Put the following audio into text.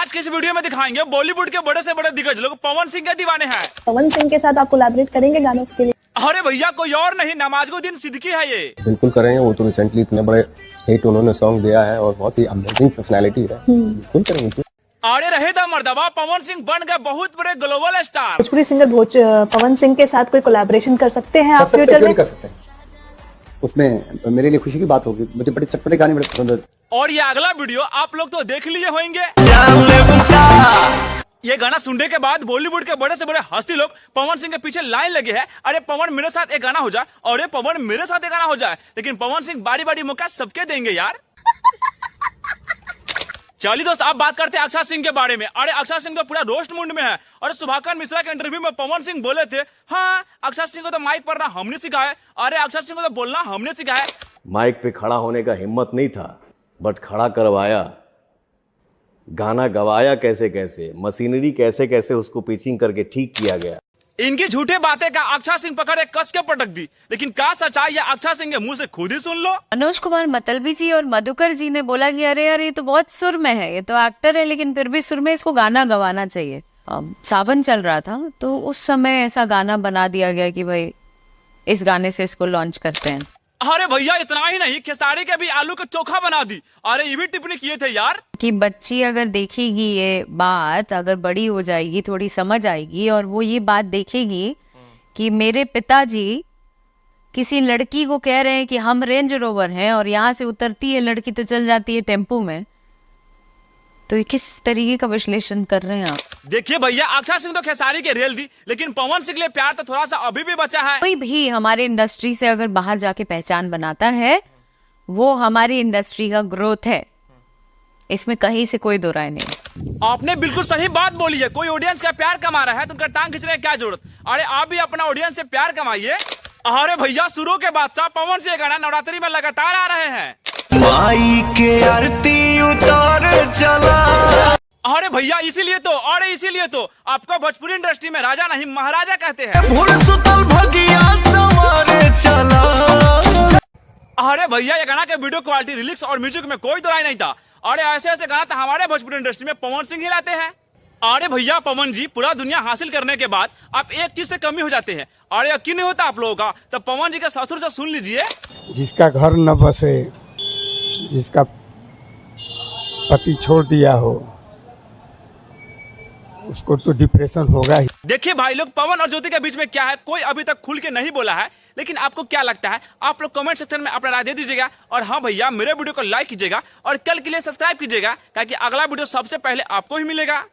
आज के इस वीडियो में दिखाएंगे बॉलीवुड के बड़े से बड़े दिग्गज लोग पवन सिंह के दीवाने हैं। पवन सिंह के साथ आप कोलैबोरेट करेंगे गानों के लिए? अरे भैया कोई और नहीं, नवाजुद्दीन सिद्दीकी है ये। बिल्कुल करेंगे, वो तो रिसेंटली इतने बड़े हिट उन्होंने सॉन्ग दिया है और बहुत ही अमेजिंग पर्सनैलिटी है। बिल्कुल करेंगे। अरे रहे दा मर्दबा, पवन सिंह बन गए बहुत बड़े global star. Bhojpuri singer Pawan Singh के साथ कोई कोलैबोरेशन कर सकते हैं आप फ्यूचर में? कर सकते हैं, उसमें मेरे लिए खुशी की बात होगी। मुझे बड़े चटपटे गाने बड़े पसंद है। और ये अगला वीडियो आप लोग तो देख लिए होंगे। ये गाना सुनने के बाद बॉलीवुड के बड़े से बड़े हस्ती लोग पवन सिंह के पीछे लाइन लगे हैं। अरे पवन मेरे साथ एक गाना हो जाए, अरे पवन मेरे साथ एक गाना हो जाए। लेकिन पवन सिंह बारी बारी मौका सबके देंगे यार। चलिए दोस्त, अब बात करते हैं अक्षय सिंह के बारे में। अरे अक्षय सिंह तो पूरा रोस्ट मूड में है। और सुभाकर मिश्रा के इंटरव्यू में पवन सिंह बोले थे, हाँ अक्षय सिंह को तो माइक पर ना हमने सिखाया। अरे अक्षय सिंह को तो बोलना हमने सिखाया। माइक पे खड़ा होने का हिम्मत नहीं था, बट खड़ा करवाया। गाना गवाया कैसे कैसे, मशीनरी कैसे कैसे उसको पिचिंग करके ठीक किया गया। इनकी झूठे बातें का अक्षय सिंह पकड़े कस के पटक दी। लेकिन क्या सच्चाई है अक्षय सिंह के मुंह से खुद ही सुन लो। मनोज कुमार मतलबी जी और मधुकर जी ने बोला कि अरे यार ये तो बहुत सुर में है, ये तो एक्टर है लेकिन फिर भी सुर में इसको गाना गवाना चाहिए। सावन चल रहा था तो उस समय ऐसा गाना बना दिया गया कि भाई इस गाने से इसको लॉन्च करते हैं। अरे भैया इतना ही नहीं, खेसारी के भी आलू का चोखा बना दी। अरे ये भी टिप्पणी किए थे यार कि बच्ची अगर देखेगी ये बात, अगर बड़ी हो जाएगी, थोड़ी समझ आएगी और वो ये बात देखेगी कि मेरे पिताजी किसी लड़की को कह रहे हैं कि हम रेंज रोवर हैं और यहाँ से उतरती है लड़की तो चल जाती है टेम्पो में, तो ये किस तरीके का विश्लेषण कर रहे हैं आप? देखिए भैया, अक्षय सिंह तो खेसारी के रेल दी, लेकिन पवन सिंह के लिए प्यार तो थोड़ा सा अभी भी बचा है। कोई भी हमारे इंडस्ट्री से अगर बाहर जाके पहचान बनाता है, वो हमारी इंडस्ट्री का ग्रोथ है, इसमें कहीं से कोई दो राय नहीं। आपने बिल्कुल सही बात बोली है। कोई ऑडियंस का प्यार कमा रहा है तो उनका टांग खींचने की क्या जरूरत। अरे आप भी अपना ऑडियंस से प्यार कमाइए। अरे भैया, सुरों के बादशाह पवन सिंह गाना नवरात्रि में लगातार आ रहे हैं। माई के आरती उतार चला। अरे भैया इसीलिए तो आपको भोजपुरी इंडस्ट्री में राजा नहीं महाराजा कहते हैं। अरे भैया, ये गाना के वीडियो क्वालिटी, लिरिक्स और म्यूजिक में कोई दो राय नहीं था। अरे ऐसे ऐसे गाना तो हमारे भोजपुरी इंडस्ट्री में पवन सिंह ही लाते हैं। अरे भैया पवन जी, पूरा दुनिया हासिल करने के बाद आप एक चीज से कमी हो जाते हैं। अरे यकीन नहीं होता आप लोगों का, तो पवन जी के ससुर से सुन लीजिए। जिसका घर न बसे, जिसका पति छोड़ दिया हो, उसको तो डिप्रेशन होगा ही। देखिए भाई लोग, पवन और ज्योति के बीच में क्या है कोई अभी तक खुल के नहीं बोला है। लेकिन आपको क्या लगता है, आप लोग कमेंट सेक्शन में अपना राय दे दीजिएगा। और हाँ भैया, मेरे वीडियो को लाइक कीजिएगा और कल के लिए सब्सक्राइब कीजिएगा, ताकि अगला वीडियो सबसे पहले आपको ही मिलेगा।